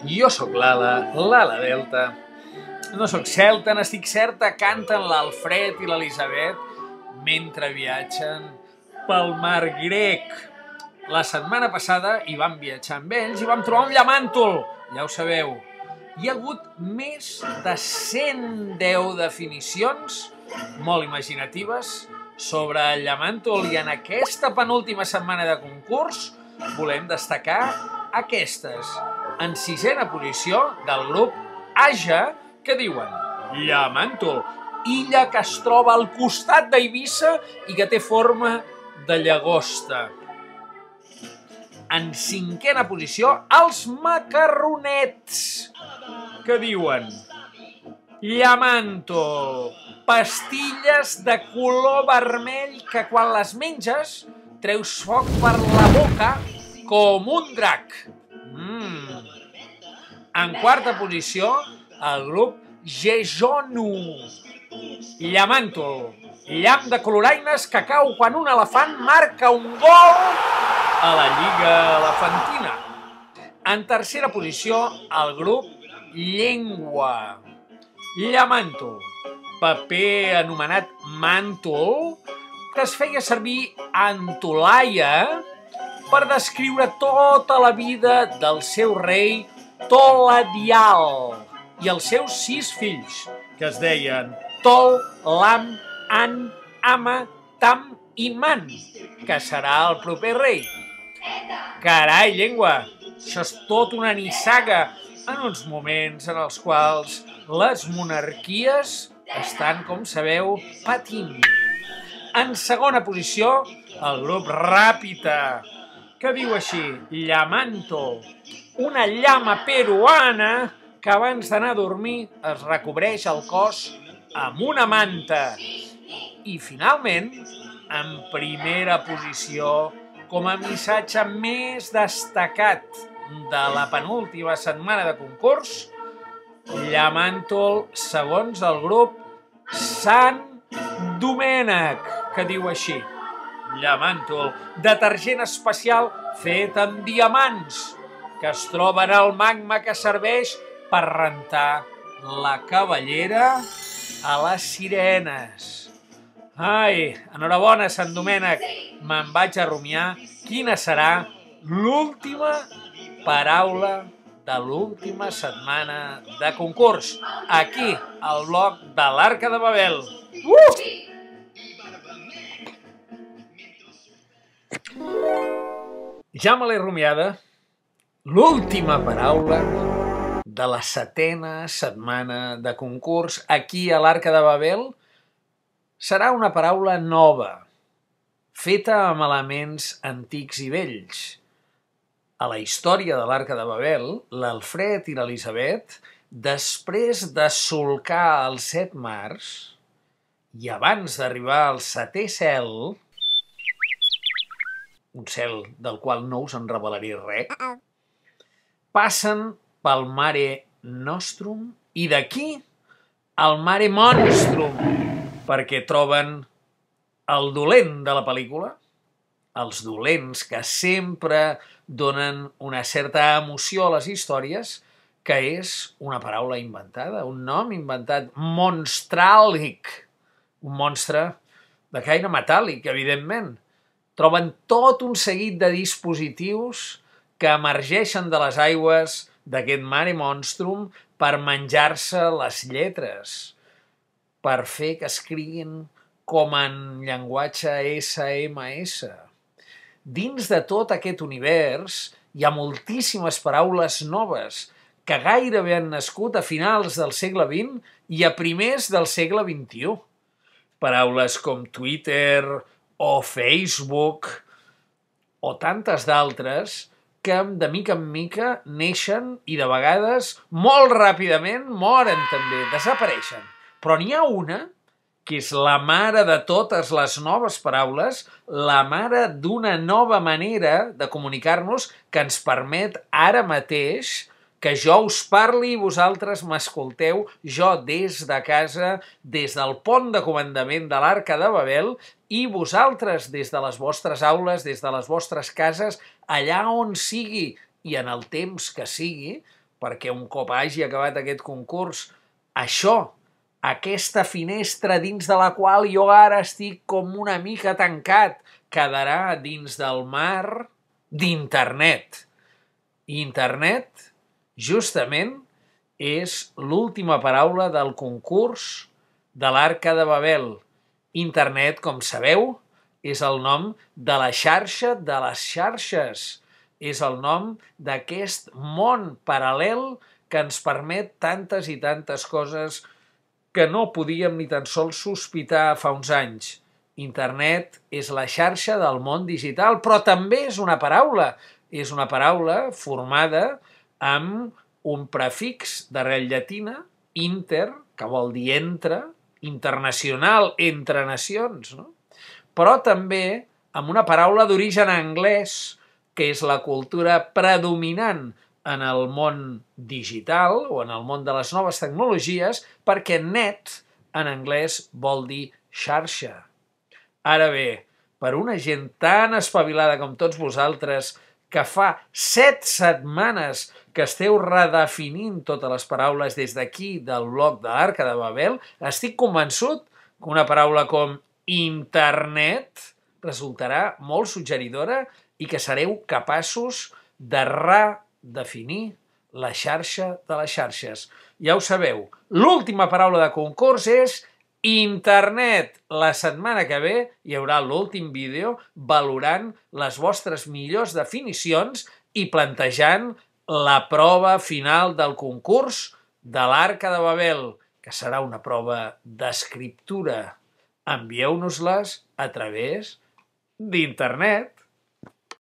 Jo sóc l'Ala, l'Ala Delta. No sóc celta, n'estic certa, canten l'Alfred i l'Elisabet mentre viatgen pel mar grec. La setmana passada hi vam viatjar amb ells i vam trobar un llamàntol, ja ho sabeu. Hi ha hagut més de 110 definicions molt imaginatives sobre el llamàntol i en aquesta penúltima setmana de concurs volem destacar aquestes. En sisena posició del grup Aja, que diuen llamàntol, illa que es troba al costat d'Eivissa i que té forma de llagosta. En cinquena posició, els macarronets, que diuen llamàntol, pastilles de color vermell que quan les menges treus foc per la boca com un drac. En quarta posició, el grup Jejonu, llamàntol, llamp de coloraines que cau quan un elefant marca un gol a la Lliga Elefantina. En tercera posició, el grup Llengua, llamàntol, paper anomenat màntol, que es feia servir en Tolaia per descriure tota la vida del seu rei Toladial i els seus 6 fills, que es deien Tol, Lam, An, Ama, Tam i Man, que serà el proper rei. Carai, Llengua, això és tot una nissaga en uns moments en els quals les monarquies estan, com sabeu, patint. En segona posició, el grup Ràpita, que diu així, llamàntol, una llama peruana que abans d'anar a dormir es recobreix el cos amb una manta. I finalment, en primera posició, com a missatge més destacat de la penúltima setmana de concurs, llamàntol segons el grup Sant Domènec, que diu així, llamàntol, detergent especial fet amb diamants, que es troba en el magma que serveix per rentar la cabellera a les sirenes. Ai, enhorabona, Sant Domènec, me'n vaig a rumiar quina serà l'última paraula de l'última setmana de concurs, aquí, al blog de l'Arca de Babel. Ja me l'he rumiada. L'última paraula de la 7a setmana de concurs aquí a l'Arca de Babel serà una paraula nova, feta amb elements antics i vells. A la història de l'Arca de Babel, l'Alfred i l'Elisabet, després de solcar els 7 mars i abans d'arribar al 7è cel, un cel del qual no us en revelaré res, passen pel Mare Nostrum i d'aquí al Mare Monstrum, perquè troben el dolent de la pel·lícula, els dolents que sempre donen una certa emoció a les històries, que és una paraula inventada, un nom inventat, monstràlic, un monstre de caire metàl·lic, evidentment. Troben tot un seguit de dispositius que emergeixen de les aigües d'aquest Mare Monstrum per menjar-se les lletres, per fer que escriguin com en llenguatge SMS. Dins de tot aquest univers hi ha moltíssimes paraules noves que gairebé han nascut a finals del segle XX i a primers del segle XXI. Paraules com Twitter o Facebook o tantes d'altres que de mica en mica neixen i de vegades molt ràpidament moren també, desapareixen. Però n'hi ha una que és la mare de totes les noves paraules, la mare d'una nova manera de comunicar-nos que ens permet ara mateix que jo us parli i vosaltres m'escolteu, jo des de casa, des del pont de comandament de l'Arca de Babel, i vosaltres des de les vostres aules, des de les vostres cases, allà on sigui i en el temps que sigui, perquè un cop hagi acabat aquest concurs, això, aquesta finestra dins de la qual jo ara estic com una mica tancat, quedarà dins del mar d'internet. Internet, justament, és l'última paraula del concurs de l'Arca de Babel. Internet, com sabeu, és el nom de la xarxa de les xarxes. És el nom d'aquest món paral·lel que ens permet tantes i tantes coses que no podíem ni tan sols sospitar fa uns anys. Internet és la xarxa del món digital, però també és una paraula. És una paraula formada amb un prefix d'arrel llatina, inter, que vol dir entre, internacional, entre nacions, no? Però també amb una paraula d'origen anglès, que és la cultura predominant en el món digital o en el món de les noves tecnologies, perquè net en anglès vol dir xarxa. Ara bé, per una gent tan espavilada com tots vosaltres, que fa 7 setmanes que esteu redefinint totes les paraules des d'aquí, del blog de l'Arca de Babel, estic convençut que una paraula com internet resultarà molt suggeridora i que sereu capaços de redefinir la xarxa de les xarxes. Ja ho sabeu, l'última paraula de concurs és internet. La setmana que ve hi haurà l'últim vídeo valorant les vostres millors definicions i plantejant la prova final del concurs de l'Arca de Babel, que serà una prova d'escriptura. Envieu-nos-les a través d'internet.